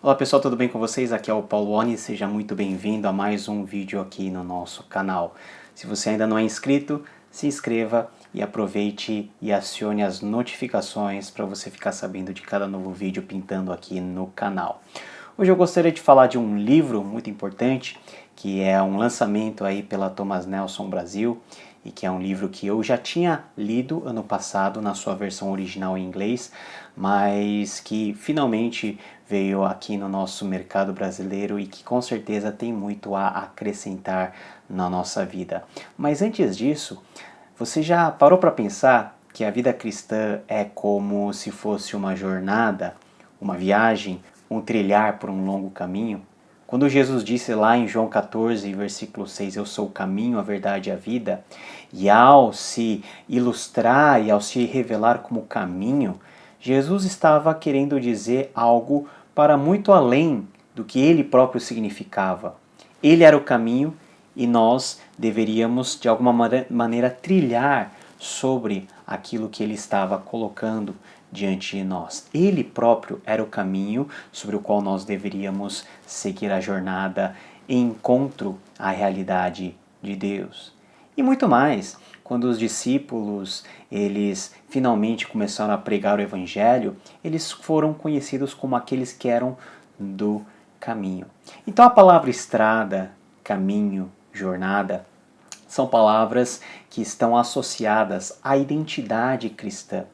Olá pessoal, tudo bem com vocês? Aqui é o Paulo Oni, seja muito bem-vindo a mais um vídeo aqui no nosso canal. Se você ainda não é inscrito, se inscreva e aproveite e acione as notificações para você ficar sabendo de cada novo vídeo pintando aqui no canal. Hoje eu gostaria de falar de um livro muito importante, que é um lançamento aí pela Thomas Nelson Brasil, e que é um livro que eu já tinha lido ano passado na sua versão original em inglês, mas que finalmente veio aqui no nosso mercado brasileiro e que com certeza tem muito a acrescentar na nossa vida. Mas antes disso, você já parou para pensar que a vida cristã é como se fosse uma jornada, uma viagem, um trilhar por um longo caminho? Quando Jesus disse lá em João 14, versículo 6, eu sou o caminho, a verdade e a vida, e ao se ilustrar e ao se revelar como caminho, Jesus estava querendo dizer algo para muito além do que ele próprio significava. Ele era o caminho e nós deveríamos, de alguma maneira, trilhar sobre aquilo que ele estava colocando diante de nós. Ele próprio era o caminho sobre o qual nós deveríamos seguir a jornada em encontro à realidade de Deus. E muito mais, quando os discípulos eles finalmente começaram a pregar o evangelho, eles foram conhecidos como aqueles que eram do caminho. Então a palavra estrada, caminho, jornada são palavras que estão associadas à identidade cristã.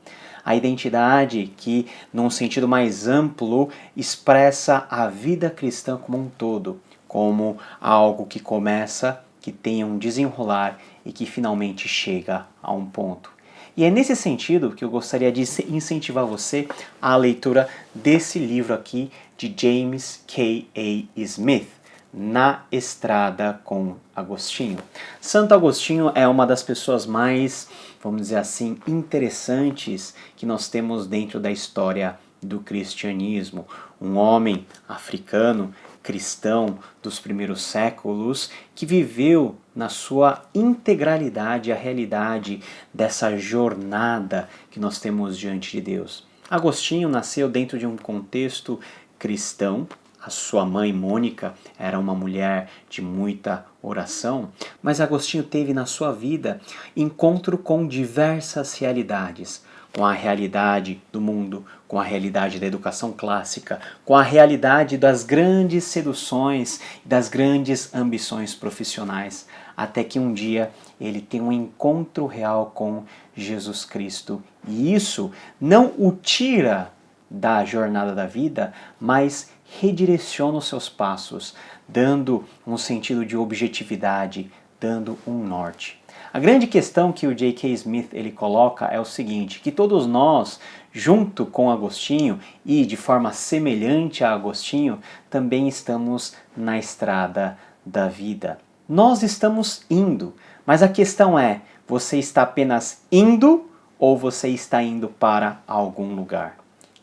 A identidade que, num sentido mais amplo, expressa a vida cristã como um todo, como algo que começa, que tem um desenrolar e que finalmente chega a um ponto. E é nesse sentido que eu gostaria de incentivar você à leitura desse livro aqui de James K.A. Smith, Na Estrada com Agostinho. Santo Agostinho é uma das pessoas mais, vamos dizer assim, interessantes que nós temos dentro da história do cristianismo. Um homem africano, cristão dos primeiros séculos, que viveu na sua integralidade a realidade dessa jornada que nós temos diante de Deus. Agostinho nasceu dentro de um contexto cristão. A sua mãe, Mônica, era uma mulher de muita oração, mas Agostinho teve na sua vida encontro com diversas realidades, com a realidade do mundo, com a realidade da educação clássica, com a realidade das grandes seduções, das grandes ambições profissionais, até que um dia ele tem um encontro real com Jesus Cristo. E isso não o tira da jornada da vida, mas redireciona os seus passos, dando um sentido de objetividade, dando um norte. A grande questão que o J.K. Smith ele coloca é o seguinte, que todos nós, junto com Agostinho e de forma semelhante a Agostinho, também estamos na estrada da vida. Nós estamos indo, mas a questão é, você está apenas indo ou você está indo para algum lugar?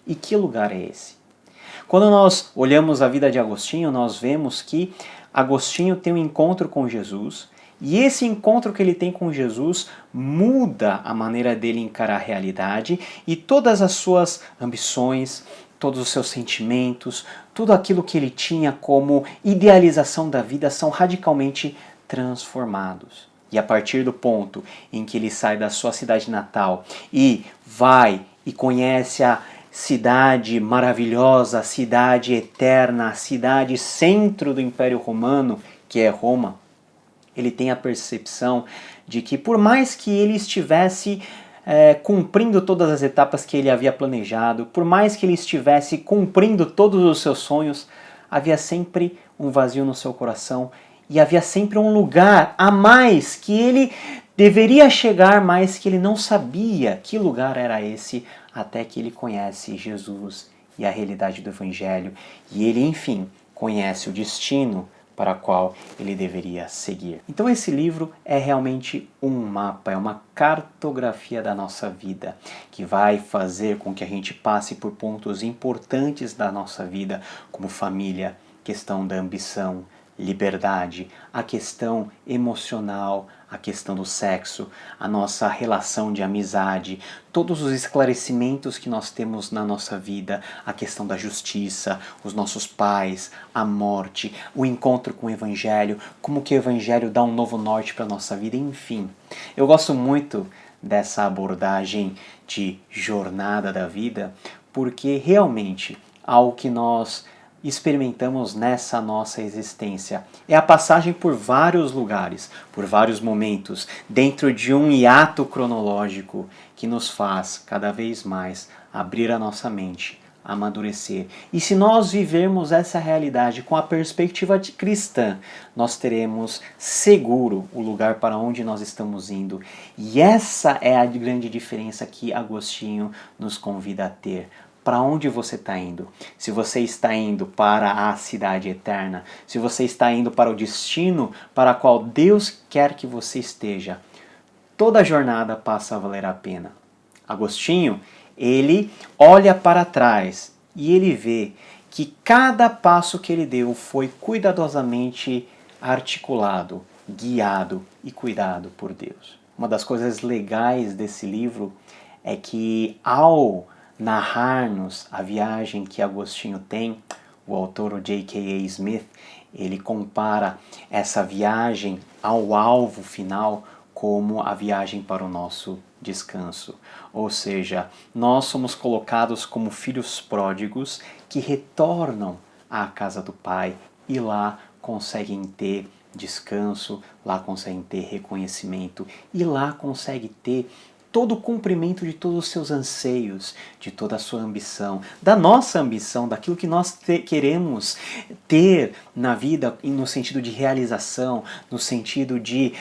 E que lugar é esse? Quando nós olhamos a vida de Agostinho, nós vemos que Agostinho tem um encontro com Jesus, e esse encontro que ele tem com Jesus muda a maneira dele encarar a realidade, e todas as suas ambições, todos os seus sentimentos, tudo aquilo que ele tinha como idealização da vida são radicalmente transformados. E a partir do ponto em que ele sai da sua cidade natal e vai e conhece a cidade maravilhosa, cidade eterna, cidade centro do Império Romano, que é Roma, ele tem a percepção de que por mais que ele estivesse cumprindo todas as etapas que ele havia planejado, por mais que ele estivesse cumprindo todos os seus sonhos, havia sempre um vazio no seu coração e havia sempre um lugar a mais que ele deveria chegar, mas que ele não sabia que lugar era esse, até que ele conhece Jesus e a realidade do Evangelho, e ele, enfim, conhece o destino para o qual ele deveria seguir. Então esse livro é realmente um mapa, é uma cartografia da nossa vida, que vai fazer com que a gente passe por pontos importantes da nossa vida, como família, questão da ambição, liberdade, a questão emocional, a questão do sexo, a nossa relação de amizade, todos os esclarecimentos que nós temos na nossa vida, a questão da justiça, os nossos pais, a morte, o encontro com o Evangelho, como que o Evangelho dá um novo norte para a nossa vida, enfim. Eu gosto muito dessa abordagem de jornada da vida, porque realmente algo que nós experimentamos nessa nossa existência é a passagem por vários lugares, por vários momentos, dentro de um hiato cronológico que nos faz cada vez mais abrir a nossa mente, amadurecer. E se nós vivermos essa realidade com a perspectiva de cristã, nós teremos seguro o lugar para onde nós estamos indo. E essa é a grande diferença que Agostinho nos convida a ter. Para onde você está indo? Se você está indo para a cidade eterna, se você está indo para o destino para o qual Deus quer que você esteja, toda a jornada passa a valer a pena. Agostinho, ele olha para trás e ele vê que cada passo que ele deu foi cuidadosamente articulado, guiado e cuidado por Deus. Uma das coisas legais desse livro é que ao narrar-nos a viagem que Agostinho tem, o autor, o J.K.A. Smith, ele compara essa viagem ao alvo final como a viagem para o nosso descanso. Ou seja, nós somos colocados como filhos pródigos que retornam à casa do Pai e lá conseguem ter descanso, lá conseguem ter reconhecimento e lá conseguem ter todo o cumprimento de todos os seus anseios, de toda a sua ambição, da nossa ambição, daquilo que nós queremos ter na vida no sentido de realização, no sentido de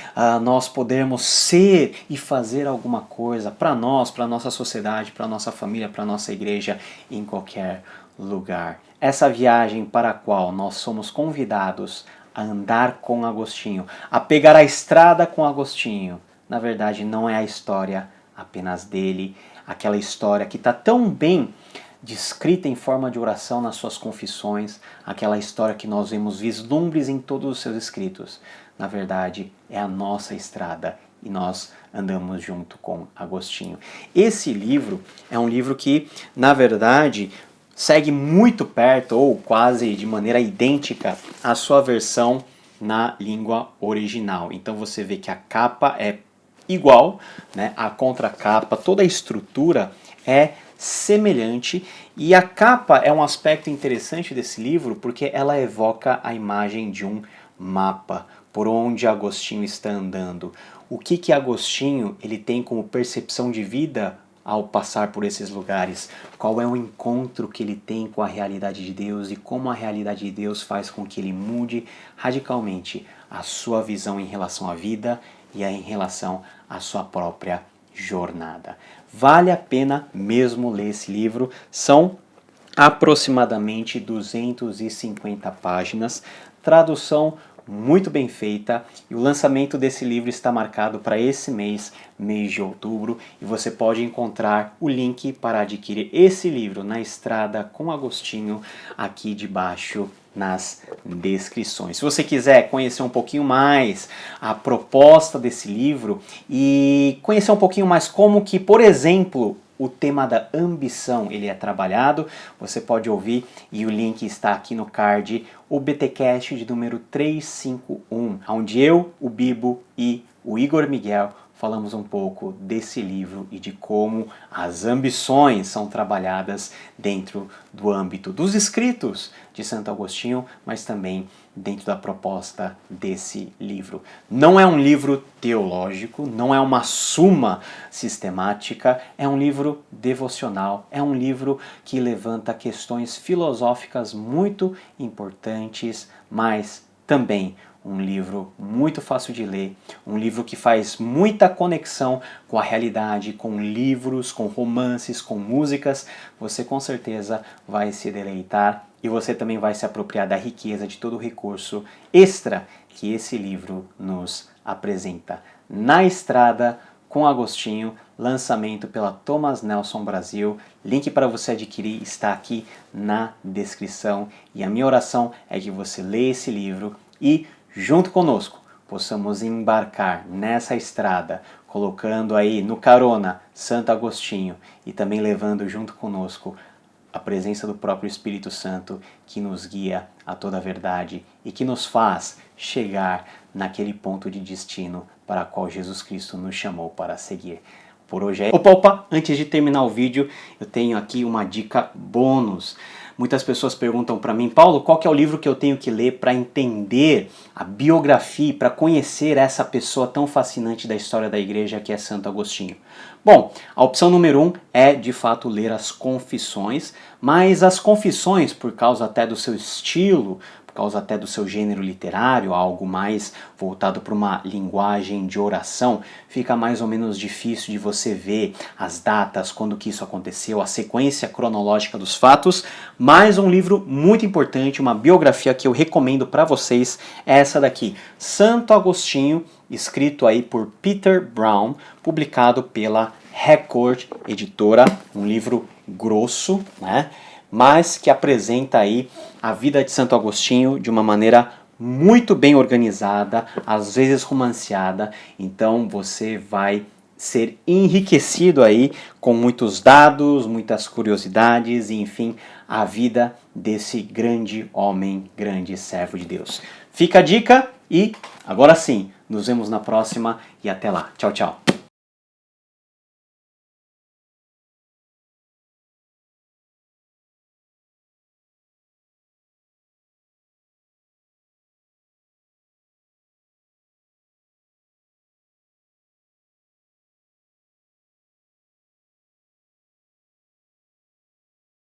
nós podermos ser e fazer alguma coisa para nós, para a nossa sociedade, para a nossa família, para a nossa igreja, em qualquer lugar. Essa viagem para a qual nós somos convidados a andar com Agostinho, a pegar a estrada com Agostinho, na verdade não é a história apenas dele, aquela história que está tão bem descrita em forma de oração nas suas confissões, aquela história que nós vemos vislumbres em todos os seus escritos. Na verdade, é a nossa estrada e nós andamos junto com Agostinho. Esse livro é um livro que, na verdade, segue muito perto ou quase de maneira idêntica à sua versão na língua original. Então você vê que a capa é igual, né? A contracapa, toda a estrutura é semelhante e a capa é um aspecto interessante desse livro porque ela evoca a imagem de um mapa por onde Agostinho está andando. O que Agostinho ele tem como percepção de vida ao passar por esses lugares? Qual é o encontro que ele tem com a realidade de Deus e como a realidade de Deus faz com que ele mude radicalmente a sua visão em relação à vida e em relação à sua própria jornada. Vale a pena mesmo ler esse livro, são aproximadamente 250 páginas, tradução muito bem feita, e o lançamento desse livro está marcado para esse mês de outubro, e você pode encontrar o link para adquirir esse livro na Estrada com Agostinho aqui debaixo nas descrições. Se você quiser conhecer um pouquinho mais a proposta desse livro e conhecer um pouquinho mais como que, por exemplo, o tema da ambição ele é trabalhado, você pode ouvir e o link está aqui no card, o BTcast de número 351, onde eu, o Bibo e o Igor Miguel falamos um pouco desse livro e de como as ambições são trabalhadas dentro do âmbito dos escritos de Santo Agostinho, mas também dentro da proposta desse livro. Não é um livro teológico, não é uma suma sistemática, é um livro devocional, é um livro que levanta questões filosóficas muito importantes, mas também um livro muito fácil de ler, um livro que faz muita conexão com a realidade, com livros, com romances, com músicas. Você com certeza vai se deleitar e você também vai se apropriar da riqueza de todo o recurso extra que esse livro nos apresenta. Na Estrada com Agostinho, lançamento pela Thomas Nelson Brasil. Link para você adquirir está aqui na descrição. E a minha oração é que você leia esse livro e, junto conosco, possamos embarcar nessa estrada, colocando aí no carona Santo Agostinho e também levando junto conosco a presença do próprio Espírito Santo que nos guia a toda a verdade e que nos faz chegar naquele ponto de destino para o qual Jesus Cristo nos chamou para seguir. Por hoje é... Opa, antes de terminar o vídeo, eu tenho aqui uma dica bônus. Muitas pessoas perguntam para mim, Paulo, qual que é o livro que eu tenho que ler para entender a biografia, para conhecer essa pessoa tão fascinante da história da igreja que é Santo Agostinho? Bom, a opção número 1 é de fato ler as Confissões, mas as Confissões, por causa até do seu estilo, por causa até do seu gênero literário, algo mais voltado para uma linguagem de oração, fica mais ou menos difícil de você ver as datas, quando que isso aconteceu, a sequência cronológica dos fatos, mas um livro muito importante, uma biografia que eu recomendo para vocês é essa daqui, Santo Agostinho, escrito aí por Peter Brown, publicado pela Record Editora, um livro grosso, né? Mas que apresenta aí a vida de Santo Agostinho de uma maneira muito bem organizada, às vezes romanceada, então você vai ser enriquecido aí com muitos dados, muitas curiosidades e enfim, a vida desse grande homem, grande servo de Deus. Fica a dica e agora sim, nos vemos na próxima e até lá. Tchau, tchau.